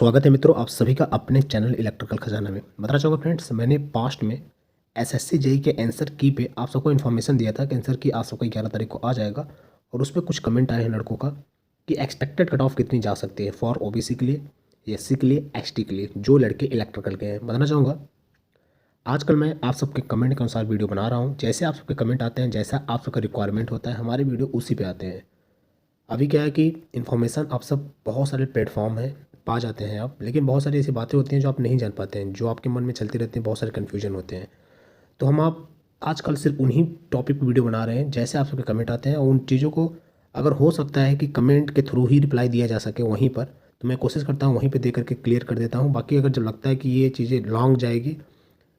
स्वागत है मित्रों, आप सभी का अपने चैनल इलेक्ट्रिकल खजाना में। बताना चाहूँगा फ्रेंड्स, मैंने पास्ट में एसएससी जेई के आंसर की पे आप सबको इन्फॉर्मेशन दिया था कि आंसर की आप सबको 11 तारीख को आ जाएगा। और उस पर कुछ कमेंट आए हैं लड़कों का कि एक्सपेक्टेड कट ऑफ कितनी जा सकती है फॉर ओबीसी के लिए, एससी के लिए, एसटी के लिए, जो लड़के इलेक्ट्रिकल के हैं। बताना चाहूँगा आजकल मैं आप सबके कमेंट के अनुसार वीडियो बना रहा हूँ। जैसे आप सबके कमेंट आते हैं, जैसा आप सबका रिक्वायरमेंट होता है, हमारे वीडियो उसी पे आते हैं। अभी क्या है कि इन्फॉर्मेशन आप सब बहुत सारे प्लेटफॉर्म हैं, पा जाते हैं आप, लेकिन बहुत सारी ऐसी बातें होती हैं जो आप नहीं जान पाते हैं, जो आपके मन में चलती रहती हैं, बहुत सारे कन्फ्यूजन होते हैं। तो हम आप आजकल सिर्फ उन्हीं टॉपिक पर वीडियो बना रहे हैं जैसे आप सबके कमेंट आते हैं, और उन चीज़ों को अगर हो सकता है कि कमेंट के थ्रू ही रिप्लाई दिया जा सके वहीं पर, तो मैं कोशिश करता हूँ वहीं पे दे करके क्लियर कर देता हूँ। बाकी अगर जब लगता है कि ये चीज़ें लॉन्ग जाएगी,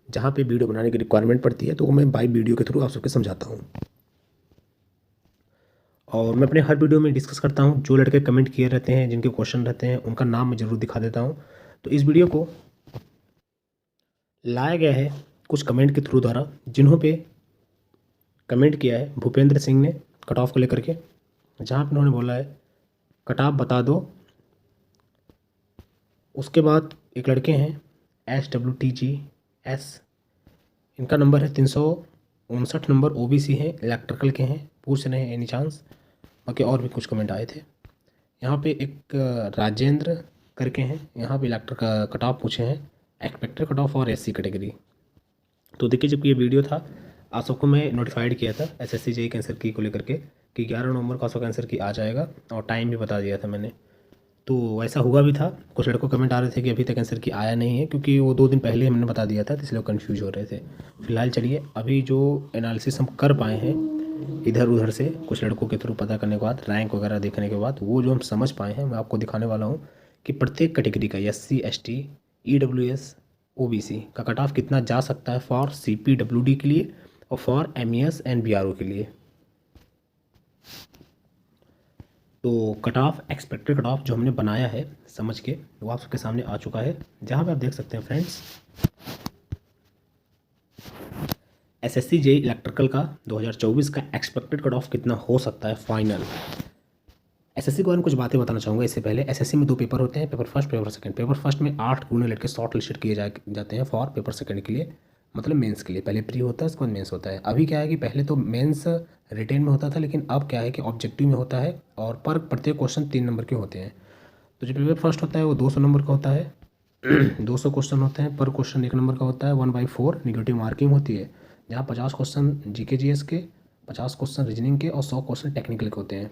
जहाँ पे वीडियो बनाने की रिक्वायरमेंट पड़ती है, तो वो मैं बाई वीडियो के थ्रू आप सबके समझाता हूँ। और मैं अपने हर वीडियो में डिस्कस करता हूँ, जो लड़के कमेंट किए रहते हैं, जिनके क्वेश्चन रहते हैं, उनका नाम मैं ज़रूर दिखा देता हूँ। तो इस वीडियो को लाया गया है कुछ कमेंट के थ्रू द्वारा, जिन्हों पे कमेंट किया है भूपेंद्र सिंह ने कट ऑफ को लेकर के, जहाँ पे उन्होंने बोला है कट ऑफ बता दो। उसके बाद एक लड़के हैं SWTGS, इनका नंबर है 359 नंबर, ओबीसी है, इलेक्ट्रिकल के हैं, पूछ रहे हैं एनी चांस। बाकी और भी कुछ कमेंट आए थे। यहाँ पे एक राजेंद्र करके हैं, यहाँ पे इलेक्ट्रिक का कट ऑफ पूछे हैं, एक्सपेक्टेड कट ऑफ और एससी कैटेगरी। तो देखिए, जब ये वीडियो था आप सबको मैं नोटिफाइड किया था एसएससी जेई कैंसर की को लेकर के कि 11 नवंबर को आप सबका आंसर की आ जाएगा, और टाइम भी बता दिया था मैंने। तो ऐसा हुआ भी था। कुछ लड़कों कमेंट आ रहे थे कि अभी तक आंसर की आया नहीं है, क्योंकि वो 2 दिन पहले हमने बता दिया था, तो इसलिए वो कन्फ्यूज हो रहे थे। फिलहाल चलिए, अभी जो एनालिसिस हम कर पाए हैं इधर उधर से कुछ लड़कों के थ्रू पता करने के बाद, रैंक वगैरह देखने के बाद, वो जो हम समझ पाए हैं मैं आपको दिखाने वाला हूँ कि प्रत्येक कैटेगरी का SC ST EWS OBC का कट ऑफ कितना जा सकता है फॉर CPWD के लिए और फॉर MES एंड BRO के लिए। तो cut off, expected cut of जो हमने बनाया है समझ के, वो आप सबके सामने आ चुका है, जहाँ पे आप देख सकते हैं फ्रेंड्स, एसएससी जेई इलेक्ट्रिकल का 2024 का एक्सपेक्टेड कट ऑफ कितना हो सकता है फाइनल। एसएससी के बारे में कुछ बातें बताना चाहूँगा। इससे पहले एसएससी में 2 पेपर होते हैं, paper first, paper second. Paper first में 8 गुणे लड़के शॉर्ट लिस्टेड किए जाते हैं फॉर पेपर सेकंड के लिए, मतलब मेंस के लिए। पहले प्री होता है, उसके बाद मेंस होता है। अभी क्या है कि पहले तो मेंस रिटेन में होता था, लेकिन अब क्या है कि ऑब्जेक्टिव में होता है, और पर प्रत्येक क्वेश्चन 3 नंबर के होते हैं। तो जो पेपर फर्स्ट होता है वो 200 नंबर का होता है 200 क्वेश्चन होते हैं, पर क्वेश्चन 1 नंबर का होता है। 1/4 निगेटिव मार्किंग होती है, जहाँ 50 क्वेश्चन GK GS के, 50 क्वेश्चन रीजनिंग के और 100 क्वेश्चन टेक्निकल के होते हैं।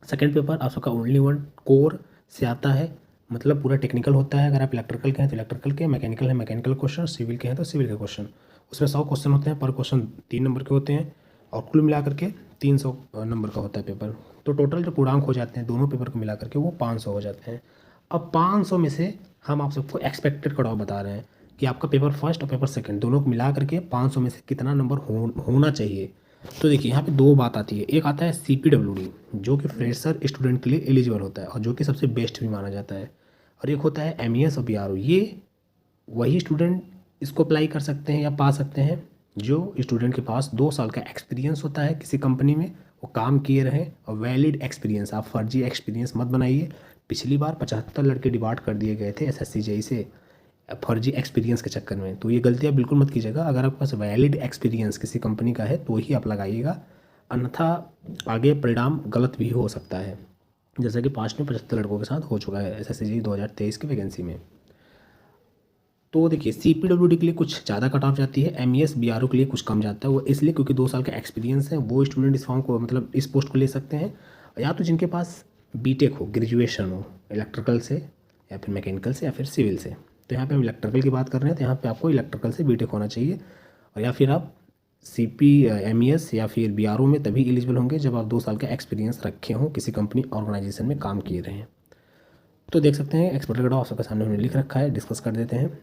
सेकेंड पेपर आप सबका ओनली 1 कोर से आता है, मतलब पूरा टेक्निकल होता है। अगर आप इलेक्ट्रिकल के हैं तो इलेक्ट्रिकल के, मैकेनिकल है मैकेनिकल क्वेश्चन, सिविल के हैं तो सिविल के क्वेश्चन। उसमें 100 क्वेश्चन होते हैं, पर क्वेश्चन 3 नंबर के होते हैं, और कुल मिलाकर के 300 नंबर का होता है पेपर। तो टोटल जो पूर्णांक हो जाते हैं दोनों पेपर को मिला करके वो 500 हो जाते हैं। अब 500 में से हम आप सबको एक्सपेक्टेड कट ऑफ बता रहे हैं कि आपका पेपर फर्स्ट और पेपर सेकंड दोनों को मिला करके 500 में से कितना नंबर होना चाहिए। तो देखिए, यहाँ पे 2 बात आती है। एक आता है CPWD, जो कि फ्रेशर स्टूडेंट के लिए एलिजिबल होता है और जो कि सबसे बेस्ट भी माना जाता है। और एक होता है MES और BRO। ये वही स्टूडेंट इसको अप्लाई कर सकते हैं या पा सकते हैं जो स्टूडेंट के पास 2 साल का एक्सपीरियंस होता है किसी कंपनी में, वो काम किए रहें, और वैलिड एक्सपीरियंस। आप फर्जी एक्सपीरियंस मत बनाइए। पिछली बार 75 लड़के डिबार्ट कर दिए गए थे SSC जेई से फर्जी एक्सपीरियंस के चक्कर में, तो ये गलतियाँ बिल्कुल मत कीजिएगा। अगर आपके पास वैलिड एक्सपीरियंस किसी कंपनी का है तो ही आप लगाइएगा, अन्यथा आगे परिणाम गलत भी हो सकता है, जैसा कि पास्ट में 75 लड़कों के साथ हो चुका है SSC जेई 2023 की वैकेंसी में। तो देखिए, CPWD के लिए कुछ ज़्यादा कट ऑफ जाती है, MES BRO के लिए कुछ कम जाता है। वो इसलिए क्योंकि 2 साल का एक्सपीरियंस है, वो स्टूडेंट इस फॉर्म को, मतलब इस पोस्ट को ले सकते हैं, या तो जिनके पास बीटेक हो, ग्रेजुएशन हो इलेक्ट्रिकल से या फिर मैकेनिकल से या फिर सिविल से। तो यहाँ पे हम इलेक्ट्रिकल की बात कर रहे हैं, तो यहाँ पे आपको इलेक्ट्रिकल से बीटेक होना चाहिए, और या फिर आप MES या फिर BRO में तभी एलिजिबल होंगे जब आप 2 साल का एक्सपीरियंस रखे हों, किसी कंपनी ऑर्गेनाइजेशन में काम किए रहें। तो देख सकते हैं एक्सपेक्टेड कट ऑफ आपके सामने हमने लिख रखा है, डिस्कस कर देते हैं।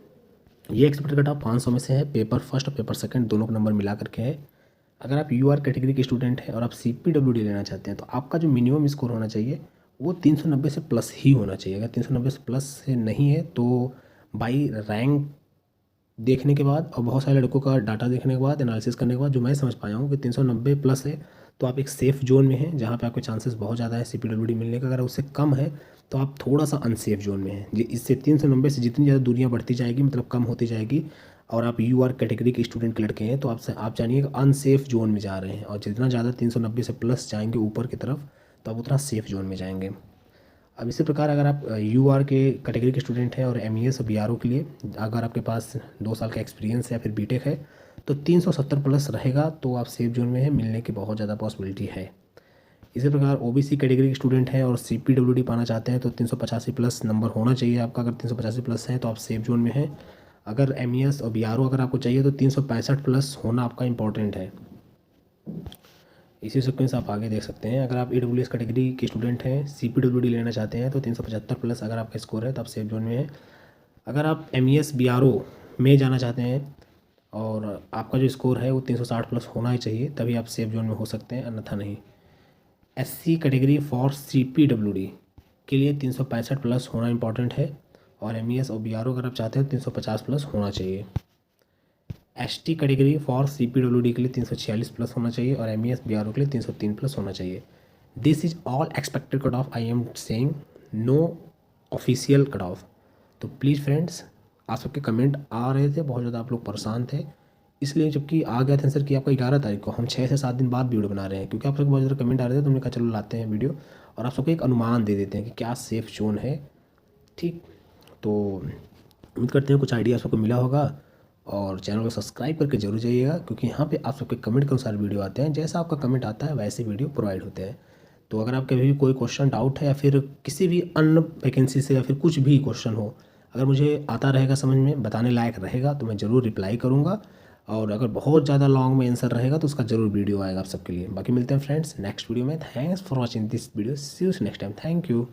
ये एक्सपेक्टेड कट ऑफ 500 में से है, पेपर फर्स्ट और पेपर सेकंड दोनों का नंबर मिला करके है। अगर आप UR कैटेगरी के स्टूडेंट हैं और आप CPWD लेना चाहते हैं, तो आपका जो मिनिमम स्कोर होना चाहिए वो 390 से प्लस ही होना चाहिए। अगर 390 से प्लस से नहीं है तो बाई रैंक देखने के बाद और बहुत सारे लड़कों का डाटा देखने के बाद, एनालिसिस करने के बाद, जो मैं समझ पाया हूँ कि 390 प्लस है तो आप एक सेफ़ जोन में हैं, जहाँ पे आपके चांसेस बहुत ज़्यादा है CPWD मिलने का। अगर उससे कम है तो आप थोड़ा सा अनसेफ जोन में हैं। इससे 390 से जितनी ज़्यादा दूरियां बढ़ती जाएगी, मतलब कम होती जाएगी, और आप यूआर कैटेगरी के स्टूडेंट के लड़के हैं, तो आप जानिए अनसेफ जोन में जा रहे हैं। और जितना ज़्यादा 390 से प्लस जाएंगे ऊपर की तरफ, तो आप उतना सेफ जोन में जाएंगे। अब इसी प्रकार अगर आप यूआर के कैटेगरी के स्टूडेंट हैं और एमईएस और बीआरओ के लिए अगर आपके पास 2 साल का एक्सपीरियंस है या फिर बीटेक है, तो 370 प्लस रहेगा, तो आप सेफ जोन में है, मिलने की बहुत ज़्यादा पॉसिबिलिटी है। इसी प्रकार ओबीसी कैटेगरी के स्टूडेंट हैं और सीपीडब्ल्यूडी पाना चाहते हैं, तो 385 प्लस नंबर होना चाहिए आपका। अगर 385 प्लस है तो आप सेफ जोन में हैं। अगर एमईएस और बीआरओ अगर आपको चाहिए तो 365 प्लस होना आपका इंपॉर्टेंट है। इसी सीक्वेंस आप आगे देख सकते हैं। अगर आप ईडब्ल्यूएस कैटेगरी के स्टूडेंट हैं, सीपीडब्ल्यूडी लेना चाहते हैं, तो 375 प्लस अगर आपका स्कोर है तो आप सेफ जोन में हैं। अगर आप एमईएस बीआरओ में जाना चाहते हैं और आपका जो स्कोर है वो 360 प्लस होना ही चाहिए, तभी आप सेफ जोन में हो सकते हैं, अन्यथा नहीं। एससी कैटेगरी फॉर सीपीडब्ल्यूडी के लिए 365 प्लस होना इंपॉर्टेंट है, और एमईएस और बीआरओ अगर आप चाहते हैं 350 प्लस होना चाहिए। एसटी कैटेगरी फॉर सीपीडब्ल्यूडी के लिए 346 प्लस होना चाहिए, और एमईएस बीआरओ के लिए 303 प्लस होना चाहिए। This is all expected cut off, I am saying, no official cut off. तो प्लीज़ फ्रेंड्स, आप सबके कमेंट आ रहे थे, बहुत ज़्यादा आप लोग परेशान थे, इसलिए जबकि आ गया था आंसर कि आपका 11 तारीख को, हम 6 से 7 दिन बाद वीडियो बना रहे हैं, क्योंकि आप सबके बहुत ज़्यादा कमेंट आ रहे थे, तो हमने कहा चलो लाते हैं वीडियो और आप सबको एक अनुमान दे देते हैं कि क्या सेफ जोन है। ठीक, तो उम्मीद करते हैं कुछ आइडिया सबको मिला होगा, और चैनल को सब्सक्राइब करके जरूर जाइएगा, क्योंकि यहाँ पे आप सबके कमेंट के अनुसार वीडियो आते हैं। जैसा आपका कमेंट आता है वैसे वीडियो प्रोवाइड होते हैं। तो अगर आपके भी कोई क्वेश्चन डाउट है, या फिर किसी भी अन्य वैकेंसी से, या फिर कुछ भी क्वेश्चन हो, अगर मुझे आता रहेगा समझ में, बताने लायक रहेगा, तो मैं ज़रूर रिप्लाई करूँगा। और अगर बहुत ज़्यादा लॉन्ग में आंसर रहेगा तो उसका ज़रूर वीडियो आएगा आप सबके लिए। बाकी मिलते हैं फ्रेंड्स नेक्स्ट वीडियो में। Thanks for watching this video, see you next time, thank you.